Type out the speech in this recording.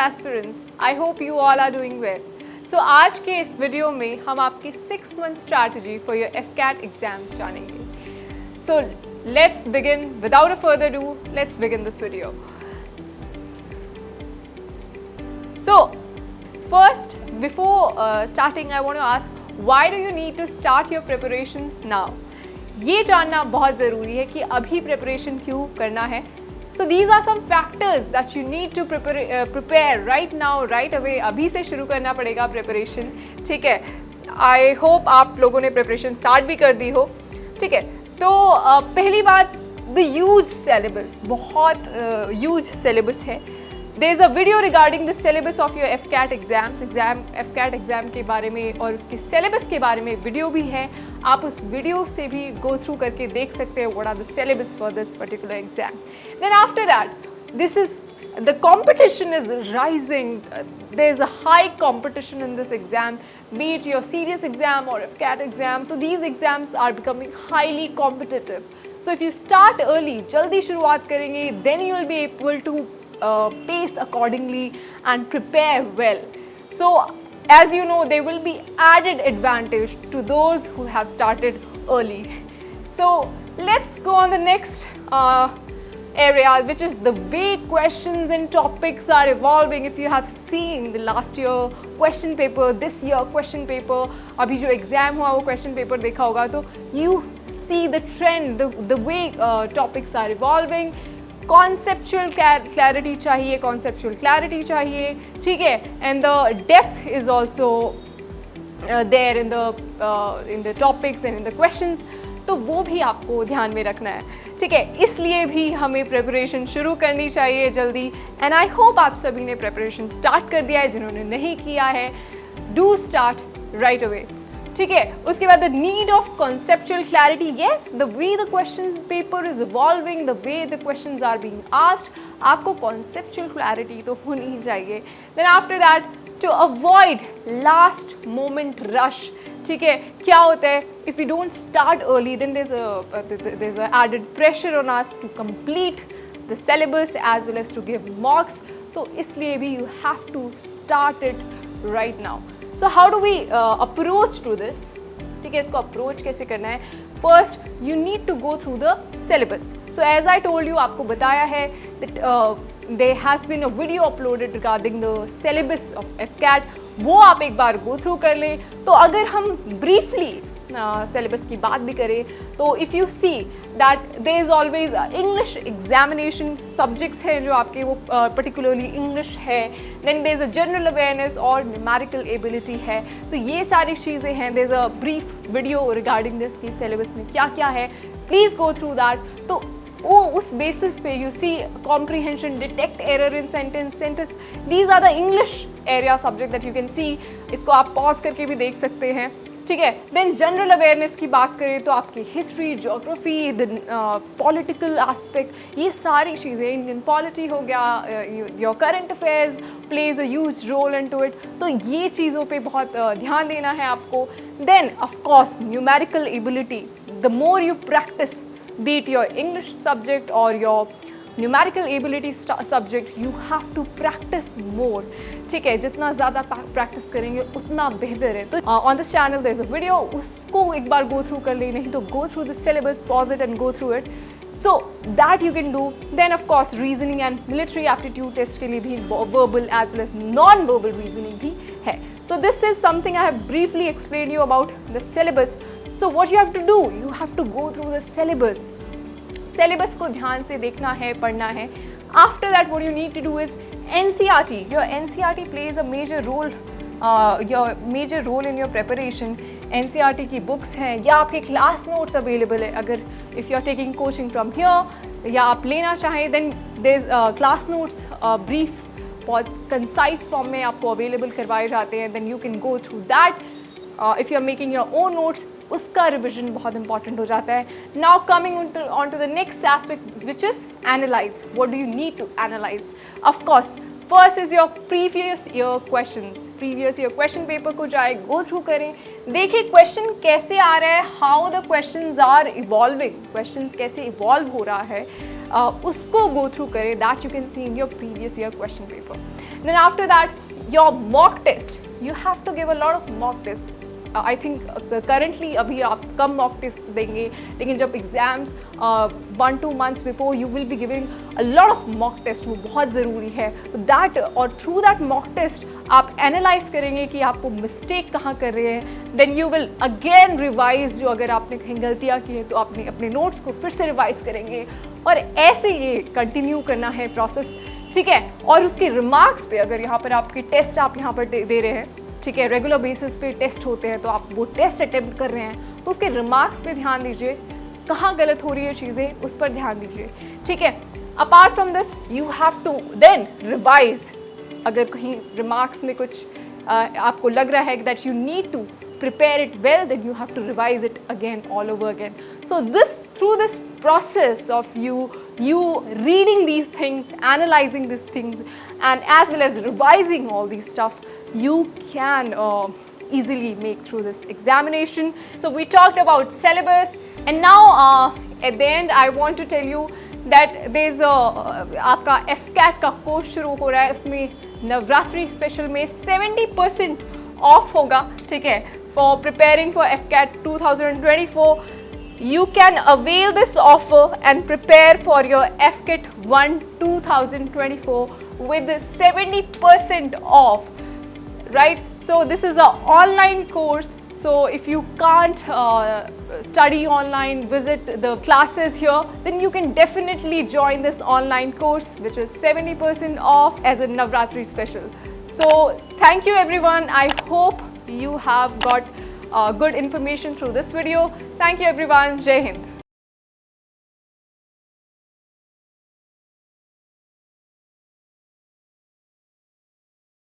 Aspirants, I hope you all are doing well. So आज के इस वीडियो में हम आपकी 6 month strategy for your FCAT exams जानेंगे। So let's begin without a further do, let's begin this video. So first, before starting, I want to ask, why do you need to start your preparations now? ये जानना बहुत ज़रूरी है कि अभी preparation क्यों करना है। So these are some factors that you need to prepare right now, right away. अभी से शुरू करना पड़ेगा preparation, ठीक है। I hope आप लोगों ने preparation start भी कर दी हो, ठीक है। तो पहली बात, the huge syllabus, बहुत huge syllabus है। There is a video regarding the syllabus of your FCAT exams, FCAT exam के बारे में और उसके syllabus के बारे में वीडियो भी है। आप उस वीडियो से भी go through करके देख सकते हैं what are the syllabus for this particular exam. Then after that, the competition is rising. There is a high competition in this exam, be it your serious exam or FCAT exam. So these exams are becoming highly competitive. So if you start early, जल्दी शुरुआत करेंगे, then you will be able to pace accordingly and prepare well. So as you know, there will be added advantage to those who have started early. So let's go on the next area, which is the way questions and topics are evolving. If you have seen the last year question paper, this year question paper, अभी जो exam हुआ वो question paper देखा होगा, तो you see the trend, the way topics are evolving. Conceptual clarity चाहिए, conceptual clarity चाहिए, ठीक है, and the depth is also there in the topics and in the questions, तो वो भी आपको ध्यान में रखना है, ठीक है। इसलिए भी हमें प्रिपरेशन शुरू करनी चाहिए जल्दी, एंड आई होप आप सभी ने प्रिपरेशन स्टार्ट कर दिया है। जिन्होंने नहीं किया है, डू स्टार्ट राइट अवे, ठीक है। उसके बाद the need of conceptual clarity, yes, the way the question paper is evolving, the way the questions are being asked, आपको कॉन्सेप्चुअल क्लैरिटी तो होनी ही चाहिए। Then after that, to avoid last moment rush, ठीक है। क्या होता है, if you don't start early, then there is a added pressure on us to complete the syllabus as well as to give marks, तो इसलिए भी you have to start it right now. So how do we approach to this? ठीक है, इसको approach कैसे करना है? First, you need to go through the syllabus. So as I told you, आपको बताया है that there has been a video uploaded regarding the syllabus of FCAT. वो आप एक बार go through कर लें। तो अगर हम briefly syllabus की बात भी करें, तो if you see that there is always English examination subjects हैं जो आपके वो particularly English है, then there is a general awareness और numerical ability है, तो ये सारी चीज़ें हैं। there is a brief video regarding this कि syllabus में क्या क्या है, please go through that। तो वो उस बेसिस पे you see comprehension, detect error in sentence, these are the English area subject that you can see। इसको आप पॉज करके भी देख सकते हैं, ठीक है। देन जनरल अवेयरनेस की बात करें तो आपकी हिस्ट्री, ज्योग्राफी, पॉलिटिकल एस्पेक्ट, ये सारी चीज़ें, इंडियन पॉलिटी हो गया, your current affairs plays a huge role into it, तो ये चीज़ों पे बहुत ध्यान देना है आपको। Then of course numerical ability, the more you practise, be it your English subject or your numerical ability subject, you have to practice more, ठीक है। जितना ज़्यादा प्रैक्टिस करेंगे उतना बेहतर है। तो on this channel there is a video, उसको एक बार go through कर ले, नहीं तो go through the syllabus, pause it and go through it, so that you can do। Then of course reasoning and military aptitude test के लिए भी verbal as well as non-verbal reasoning भी है। So this is something I have briefly explained you about the syllabus। So what you have to do, you have to go through the syllabus। Syllabus को ध्यान से देखना है, पढ़ना है। After that, what you need to do is NCERT. Your NCERT plays a major role in your preparation। NCERT की books हैं या आपके क्लास नोट्स अवेलेबल है। अगर if you are taking coaching from here या आप लेना चाहें, then there's class notes brief, बहुत कंसाइज फॉर्म में आपको अवेलेबल करवाए जाते हैं। then you can go through that। if you are making your own notes, उसका रिविजन बहुत इंपॉर्टेंट हो जाता है। Now coming on to the next aspect, which is analyse. What do you need to analyse? Of course first is your previous year questions. Previous year question paper को जाए, गो through करें, देखिए question कैसे आ रहा है, how the questions are evolving, questions कैसे evolve हो रहा है, उसको गो थ्रू करें। That you can see in your previous year question paper. Then after that, your mock test. You have to give a lot of mock test. I think currently अभी आप कम mock test देंगे, लेकिन जब exams 1-2 months before you will be giving a lot of mock test, वो बहुत ज़रूरी है. तो दैट और थ्रू दैट मॉक टेस्ट आप एनालाइज करेंगे कि आपको मिस्टेक कहाँ कर रहे हैं. Then you will again revise, जो अगर आपने कहीं गलतियाँ की है तो आपने अपने नोट्स को फिर से रिवाइज करेंगे, और ऐसे ये कंटिन्यू करना है प्रोसेस, ठीक है. और उसके रिमार्क्स पे, अगर यहाँ पर आपके टेस्ट आप यहाँ पर दे रहे हैं, ठीक है, रेगुलर बेसिस पे टेस्ट होते हैं, तो आप वो टेस्ट अटेम्प्ट कर रहे हैं, तो उसके रिमार्क्स पे ध्यान दीजिए, कहाँ गलत हो रही है चीज़ें, उस पर ध्यान दीजिए, ठीक है. Apart from this you have to then revise. अगर कहीं रिमार्क्स में कुछ आपको लग रहा है that you need to prepare it well, then you have to revise it again, all over again. So through this process of you reading these things, analyzing these things, and as well as revising all these stuff, you can easily make through this examination. So we talked about syllabus, and now at the end I want to tell you that there's आपका FCAT का course शुरू हो रहा है. उसमें Navratri special में 70% of होगा, ठीक है. For preparing for FCAT 2024, you can avail this offer and prepare for your FCAT 1 2024 with 70% off, right? So this is an online course, so if you can't study online, visit the classes here, then you can definitely join this online course, which is 70% off as a Navratri special. So thank you everyone. I hope you have got good information through this video. Thank you everyone. Jai Hind.